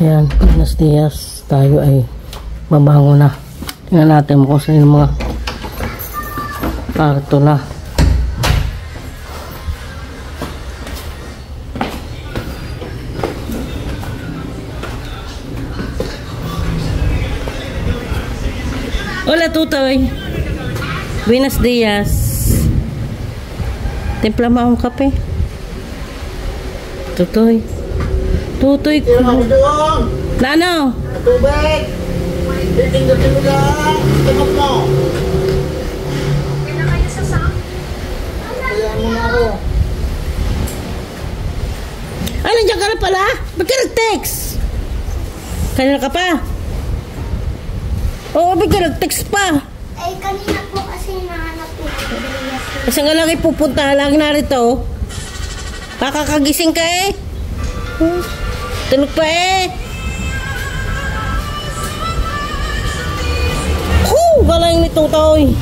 Ayan, buenos dias. Tayo ay mabango na. Tingnan natin kung saan yung mga karto na. Hola, Tutoy. Buenos dias. Timpla mo akong kape. Tutoy. Tutoy ko. Na ano? Tubig! Titinggatin mo lang! Tumag mo! Kaya kayo sa saan? Kaya mo na ako. Ay, nandiyan ka na pala? Ba't ka nag-text? Kanina ka pa? Oo, ba't ka nag-text pa? Eh, kanina po kasi nahanap ko. Isang nga lang ipupunta lang narito. Kakakagising ka eh. Tulog pa eh. Galing ni Tutoy.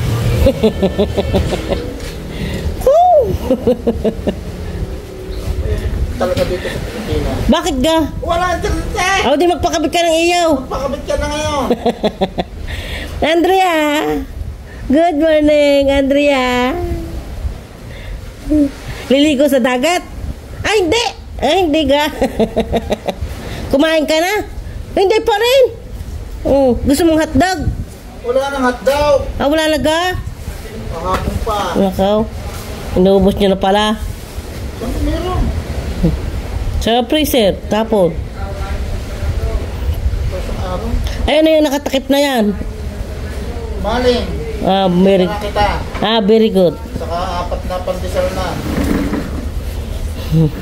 Talaga dito sa Pilipinas. Bakit ga? Wala internet! Di magpakabit ka ng iyaw. Pakabit ka na ngayon. Andrea. Good morning, Andrea. Liligo sa dagat? Ay, hindi. Ay, hindi ga. Kumain ka na? Hindi pa rin. Gusto mong hotdog? Wala nang hotdog. Wala na ga? Kahapon pa. Nakaw. Inuubos nyo na pala. Ano meron? Sa freezer, tapon. Pasang araw. Ayun na yung nakatakip na yan. Maling. Very, Sana kita. very good. Saka 4 na pandesal na.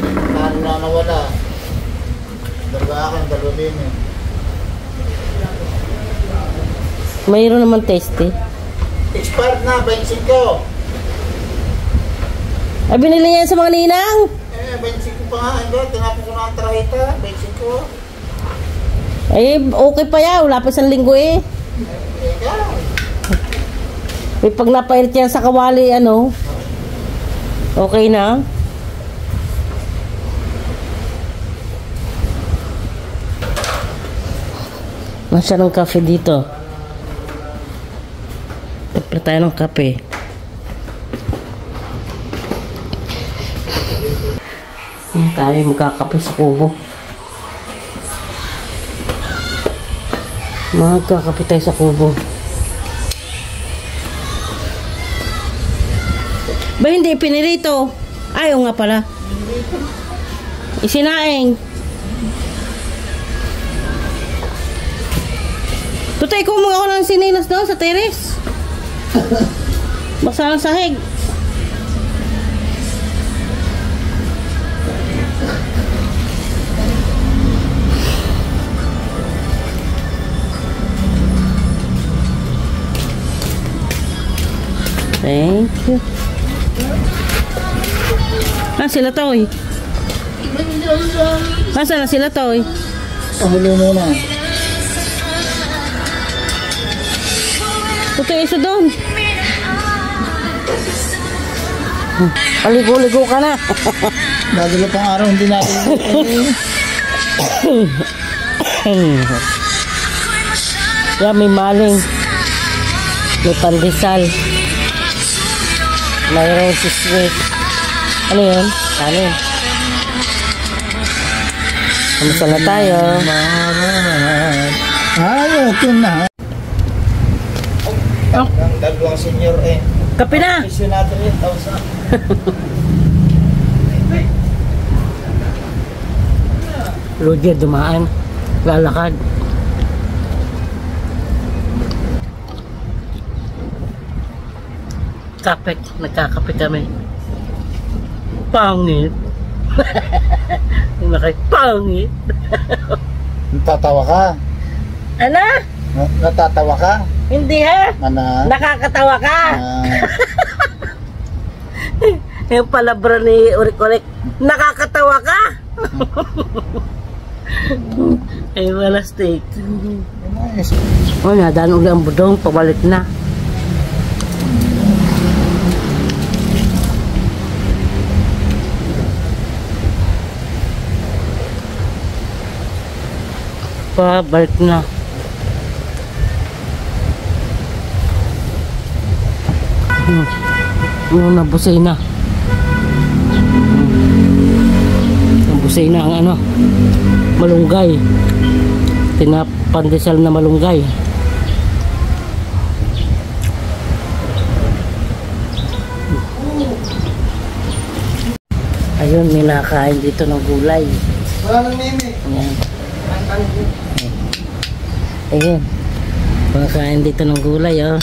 Talo na nawala. Dalawa akin, 2 din eh. Mayroon naman tasty. Expired na, 25. Ay, binili niya yan sa mga ninang. 25 pa nga. Ando, tinapon ko na ang trahita. 25. Ay, okay pa yan. Wala pa 1 linggo eh. Ikaw. May pag napairit yan sa kawali, ano? Okay na. Masya ng kape dito. Tapos tayo ng kape. Tayo magkakape sa kubo. Magkakape tayo sa kubo. Ba hindi pinirito? Ayaw nga pala. Isinaing. Tutay ko mga ako ng sinilas doon sa teres. Basta ang sahig. Thank you. Sila Toy. Nasaan na sila Toy? Pahuli mo na. Ito isa doon. Paligo-ligo ka na. Dadalo pang araw, hindi natin. Yan, may maling. May pandesal. Mayroong siswit. Ano yun? Kanin. Kamusta na tayo? Okay na. Ang dalawang senior eh. Kape na! Isyo natin yun, 1,000. Roger dumaan. Lalakad. Kapit. Nagkakape kami. Pangit. Pangit. Natatawa ka? Ano? Natatawa ka? Hindi ha? Mana? Nakakatawa ka. Yung palabra ni Urik-Urik. Nakakatawa ka. Ay wala steak. Oh, nadaan ulit ang budong. Pabalik na. pa, balik na. Nabusay na. Nabusay na ang ano, malunggay. Pinapandesal na malunggay. Ayun, may nakain dito ng gulay. Wala nang mimi. Ayan. Ayun. Kumakain dito ng gulay, oh.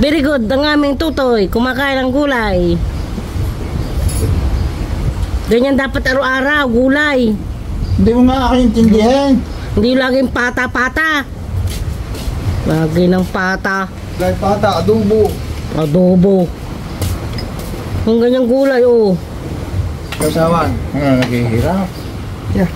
Very good, ang aming tutoy. Kumakain ng gulay. Ganyan dapat araw-araw, gulay. Hindi mo nga ako intindihan. Hindi laging pata-pata. Lagi ng pata. Dahil pata, adobo. Adobo. Ang ganyang gulay, oh. Kasawan. Naghihirap. Yeah.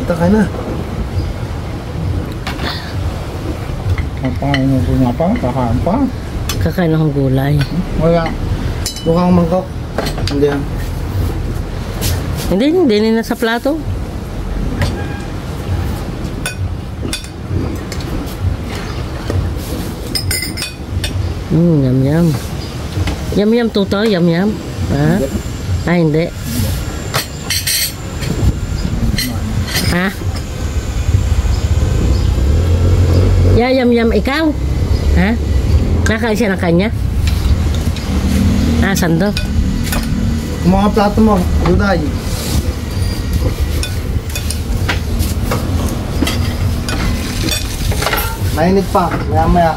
Kita ka na. Kapain mo na pa, kakain pa. Kakain ng gulay. Wala. Mukhang mangkok. Hindi yan. Hindi na sa plato. Yum yum. Yum yum tuto, yum yum. Ha? Ah, hindi. Ha? Yum yum ikaw? Ha? Nakain siya ng kanya? Ah, sando. Kung mga plato mo, Duday. Mainit pa, maya-maya.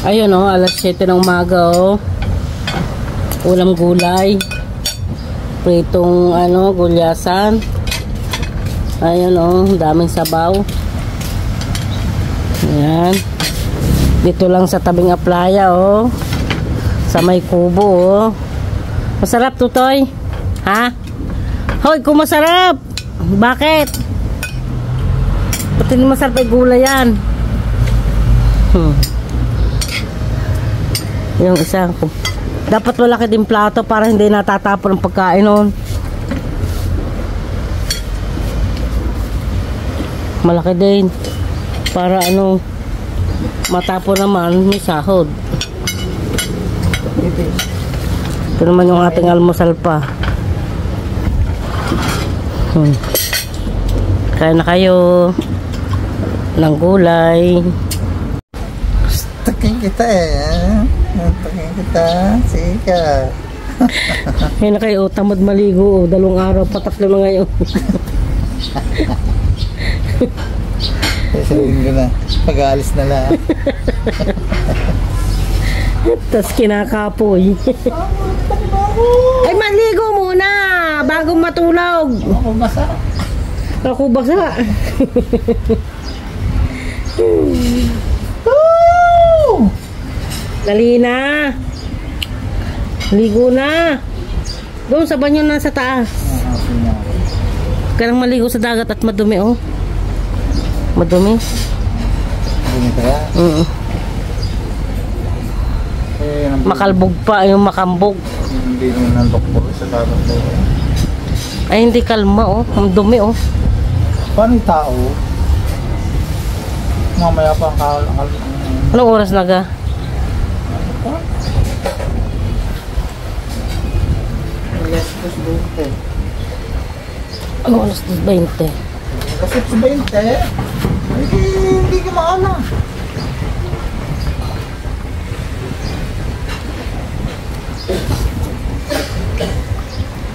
Ayun, oh, alas 7 ng umaga, oh. Ulam gulay. Pritong ano, gulyasan. Ayun, oh, daming sabaw. Ayan. Dito lang sa tabing aplaya, oh. Sa may kubo, oh. Masarap, tutoy. Ha? Hoy, kung masarap. Bakit? Ba't hindi masarap ay gulay yan? Yung isa ko. Dapat malaki din plato para hindi natatapon ang pagkain noon. Malaki din. Para ano, matapon naman, may sahod. Ito naman yung ating almusal pa. Kain na kayo ng gulay. Taking kita taking kita. Sika. Kain na kayo, tamad maligo. 2 araw pa, 3 na ngayon. Sabihin ko na, pag-aalis na lang. Tapos kinakapoy. Ay, maligo muna bago matulog. Ako basa. Ako basa. Dali na. Ligo na. Doon sa banyo na sa taas. Kanang maligo sa dagat at madumi, oh. Madumi. Madumi kaya? Makalbog pa yung makambog. Hindi naman ng doktor sa dagat na yun. Ay, hindi kalma, oh. Ang dumi, oh. Paano yung tao? Mamaya pa ang Anong oras na ga? Alas 20. Ano oras 20? Alas 20? Hindi ka maana.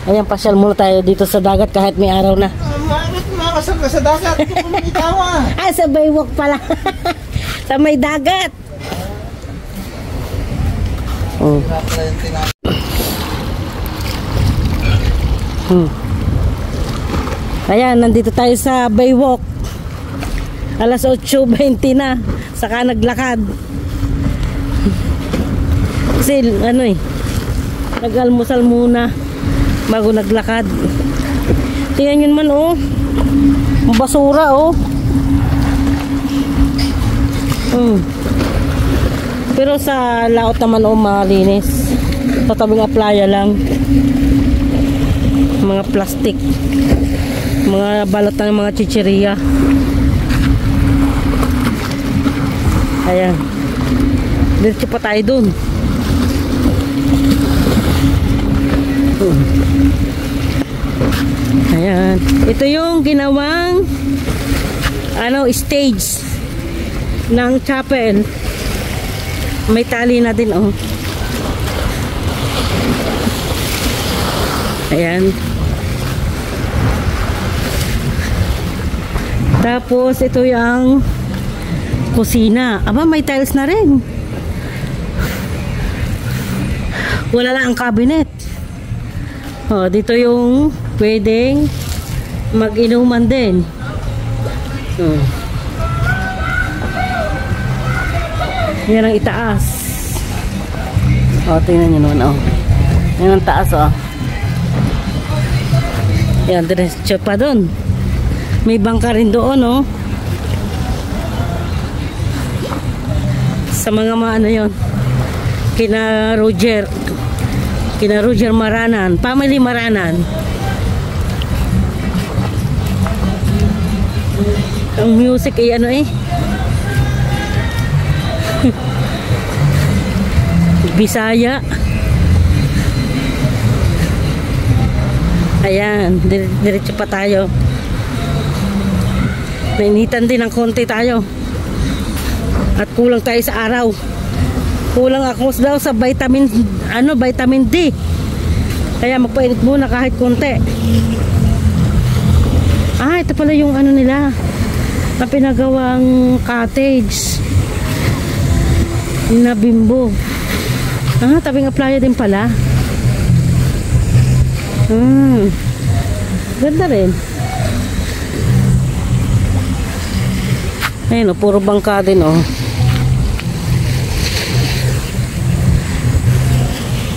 Ayan, pasyal muna tayo dito sa dagat kahit may araw na. Bakit makasal ka sa dagat? Ito ko makitawa. Ah, sa baywalk pala. Sa may dagat. Oh. Ayan, nandito tayo sa baywalk. Alas 8:20 na. Saka naglakad. Kasi ano eh, nag-almusal muna bago naglakad. Tingnan nyo naman, oh. Ang basura, oh. Pero sa laot naman malinis. Sa tabing aplaya lang. Mga plastic. Mga balot ng mga chicheria. Ayan. Diretso pa tayo dun. Ayan. Ito yung ginawang stage ng chapel. May tali na din, oh. Ayan. Tapos ito yung kusina. Aba, may tiles na rin. Wala lang ang cabinet. Oh, dito yung pwedeng mag-inuman din. Oh. Yan ang itaas. Oh, tingnan nyo naman, oh. Yan ang taas, oh. Yan, diretso pa doon. May bangka rin doon, oh. Sa mga yun. Kina Roger Maranan. Family Maranan. Ang music ay Bisaya. Ayan, diretso pa tayo. Nainitan din ng konti tayo. At kulang tayo sa araw. Kulang ako daw sa vitamin D. Kaya magpainit muna kahit konti. Ah, ito pala yung nila na pinagawang cottage na Bimbo. Ah, tabing aplaya din pala. Ganda rin. Ayun, puro bangka din, oh.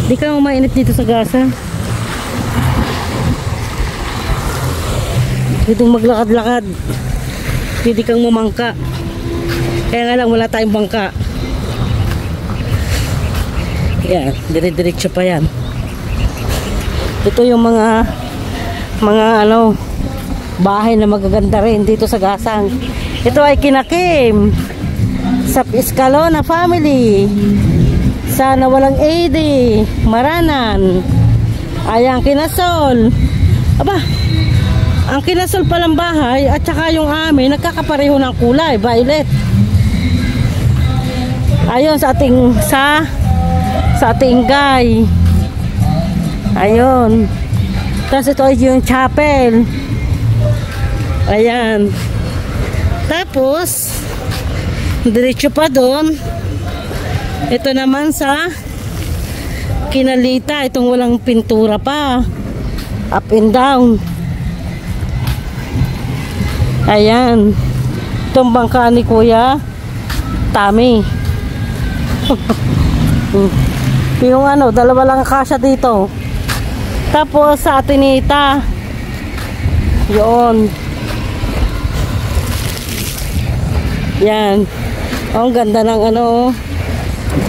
Di ka mainit dito sa gasa. Dito maglakad-lakad. Hindi kang mamangka. Kaya nga lang wala tayong bangka. Yan, dire-diretso pa yan. Ito yung mga bahay na magaganda rin dito sa Gasang. Ito ay kinakim sa Escalona family. Sana walang AD Maranan. Ayan, kinasol. Aba, ang kinasol palang bahay at saka yung amin nagkakapareho ng kulay, violet. Ayun sa ating guy. Ayun. Tapos ito ay yung chapel. Ayan. Tapos diretso pa doon. Ito naman sa Kinalita, itong walang pintura pa. Up and down. Ayan. Itong bangka ni Kuya Tami. Yung dalawa lang kasya dito. Tapos sa Atenita. Yun. Yan. Oh, ang ganda ng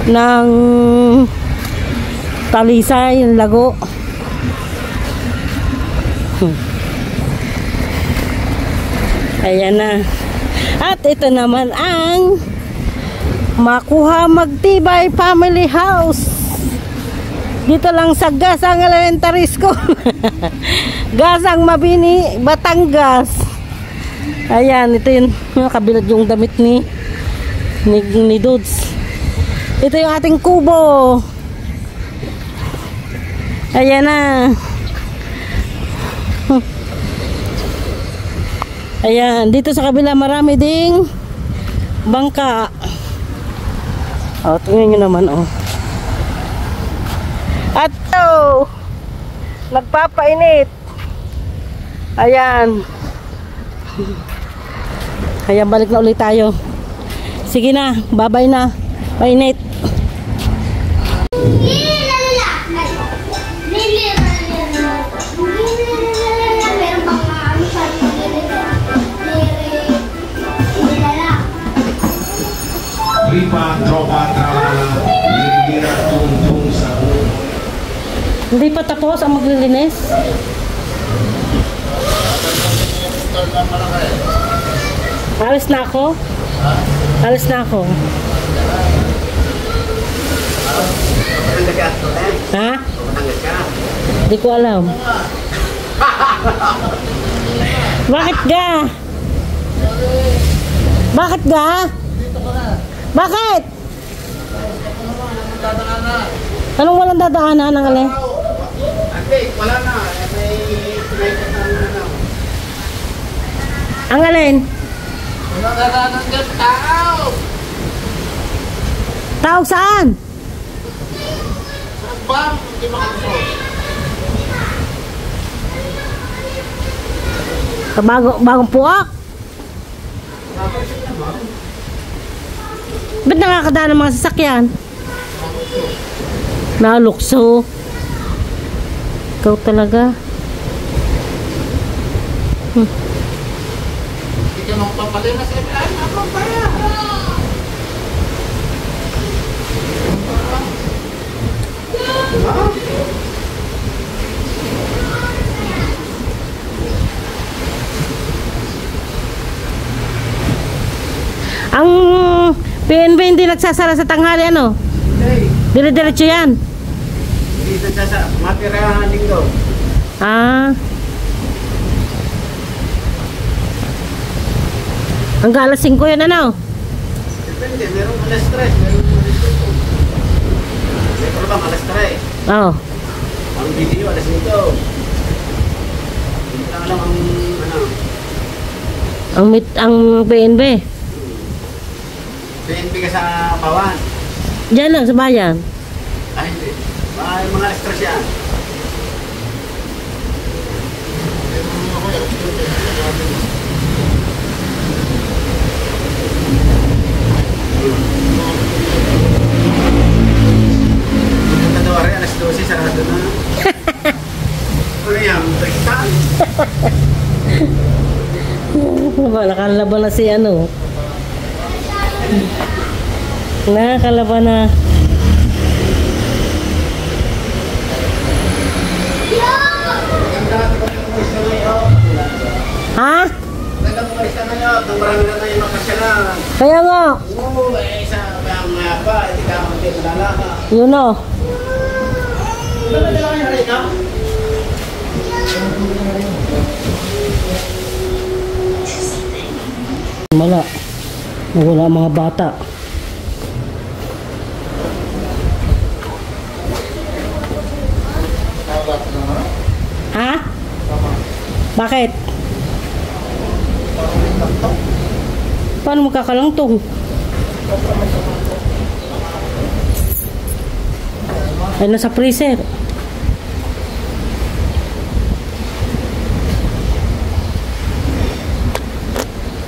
ng talisay, yung lago. Ayan na. At ito naman ang Makuha Magtibay Family House. Dito lang sa Gasang Elementary School. Gasang Mabini, Batangas. Ayan, ito yung kabilad yung damit ni Dudes. Ito yung ating kubo. Ayan na. Ayan, dito sa kabila marami ding bangka. O, tingnan nyo naman, o. At ito, nagpapainit. Ayan. Ayan, balik na ulit tayo. Sige na, bye-bye na. Painit. Ripa, tropa, tralala, gira, tung sa ulo. Hindi pa tapos ang maglilinis. Alis na ako. Alis na ako. Ha? Hindi ko alam. Bakit ga? Bakit ga? Bakit? Anong walang dadaanan ng alin? Wala na. Ang alin? Wala dadaanan dyan, tao! Tao saan? Saan ba? Hindi makakusok. Bagong puwak? Ba't nakakadaan ng mga sasakyan? Nalukso. Ikaw talaga. Hindi ka nang papalimas. Ako pa yan. Ang PNB hindi nagsasara sa tanghali, ano? Hindi. Dire-diretso yan. Dito sa matirahan linggo. Ah. Hanggang alas 5 yan, ano? Depende. Merong alas 3. Merong alas 5. May bang alas 3. Oo. Ang video alas 5. Hindi lang alam ang ano. Ang PNB. PNP ka sa Pawan. Diyan lang sa bayan. Ay, hindi. Mga alas 3 yan. Punta daw rin, alas 12, sarado na. Ano yan? Tristan? Nakalaban na si ano. Nakalaban na. Ha? Ganda mo kalis na ngayon. Nang marami na tayo makasyalan. Kaya nga. Oo, isa ang pa. Hindi ka ako din lalaka. Yun o. Ano ba dala kayo rin, no? Wala. Wala mga bata. Ha? Bakit? Paano magkakalangtong? Ay, nasa freezer.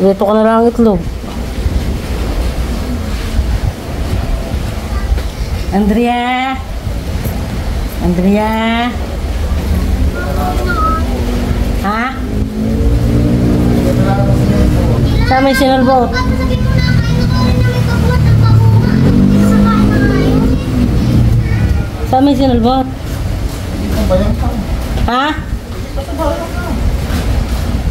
Ito ka na lang ang itlog. Andrea. Andrea. Ha? Saan may sinulbot? Saan may sinulbot? Ha?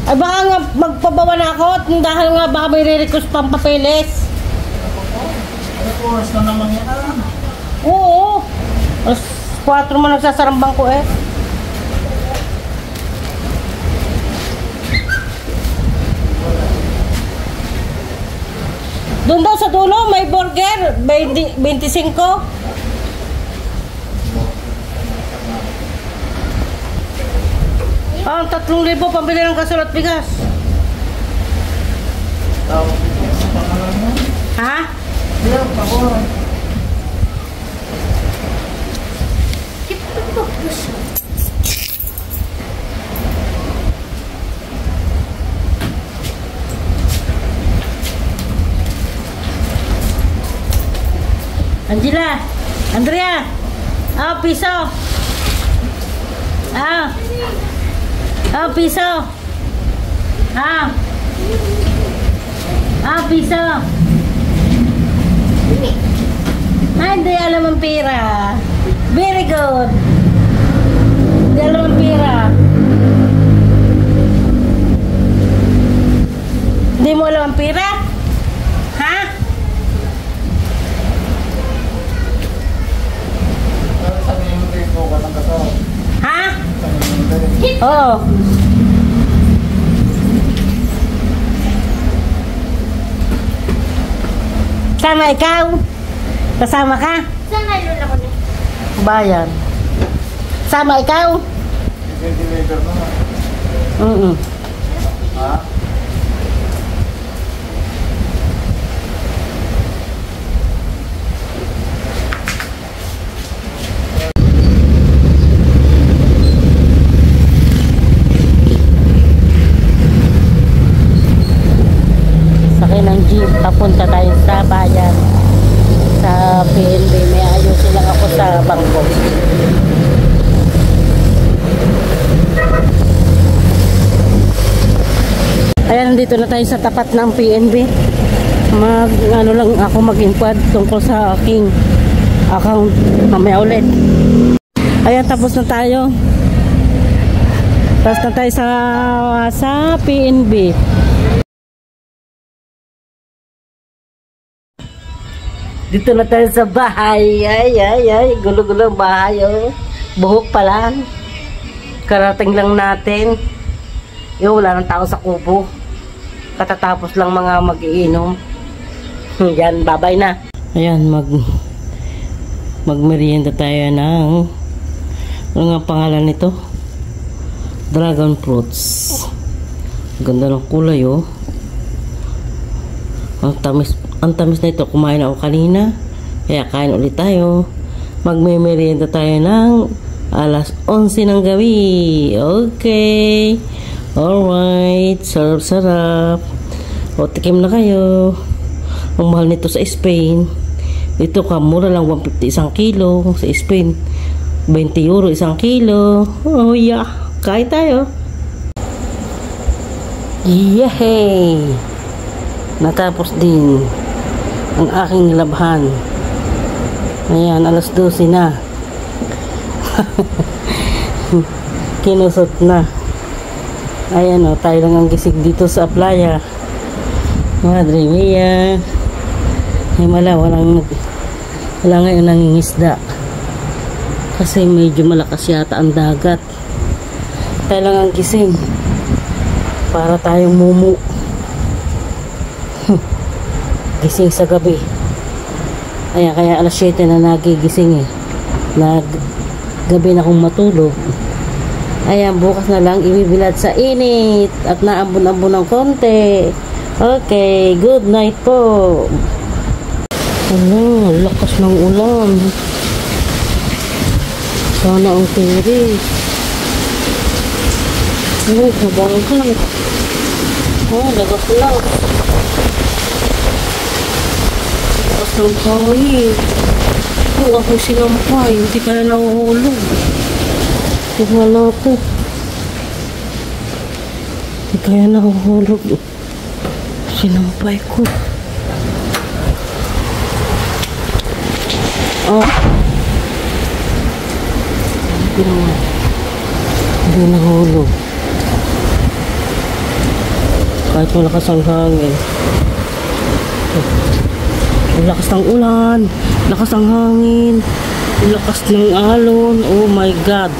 Ay baka nga magpabawa na ako at dahil nga baka may re-request pang papeles. Oras na naman yan. Oo. Alas 4 mo nagsasarambang ko eh. Doon daw sa dulo may burger, 25. Ah, 3,000 pambili ng kasulot bigas. Ha? Angela, Andrea, piso. Piso. Piso. PNB. Hindi alam ang pera. Very good. Hindi alam ang pera. Hindi mo alam ang pera? Ha? Ha? Oo. Sama ikaw? Kasama ka? Saan nalun ako na? Bayan. Sama ikaw? Ha? Sakay ng jeep, papunta tayo sa bayan. Sa PNB, may ayusin lang ako sa bangko. Ayan, nandito na tayo sa tapat ng PNB. Ano lang ako mag-inquire tungkol sa aking account. Mamaya ulit. Ayan, tapos na tayo. Tapos na tayo sa PNB. Dito na tayo sa bahay. Ay. Gulo-gulo ang bahay, oh. Buhok pa lang. Karating lang natin. Wala nang tao sa kubo. Katatapos lang mga mag-iinom. Yan, babay na. Ayan, magmerienda tayo ng ano nga pangalan nito? Dragon fruits. Ganda ng kulay, oh. Ang tamis na ito. Kumain ako kanina. Kaya kain ulit tayo. Magme-merienda tayo ng alas 11 ng gabi. Okay. Alright. Sarap-sarap. O, tikim na kayo. Ang mahal nito sa Spain. Dito ka, mura lang 150 isang kilo. Sa Spain, 20 euro isang kilo. Oh, yeah. Kain tayo. Yehey! Natapos din ang aking nilabhan. Ayan, alas 12 na. Kinusot na. Ayan, o, tayo lang ang gisig dito sa playa. Madre mia. Himala, wala ngayon nangingisda. Kasi medyo malakas yata ang dagat. Tayo lang ang gising. Para tayong mumu. Gising sa gabi. Ayan, kaya alas 7 na nagigising eh. Gabi na akong matulog. Ayan, bukas na lang ibibilad sa init at naambon-ambon ng konti. Okay, good night po. Ano, lakas ng ulan. Sana ang tiris. Ay, kabangan. Oh, lagas lang. Ang kawin. Kung ako sinampay, hindi ka na nahuhulog. Tingnan natin. Hindi kaya nahuhulog. Sinampay ko. Oh. Hindi nahulog. Kahit malakas ang hangin. Ang lakas ng ulan, lakas ng hangin, lakas ng alon. Oh my God.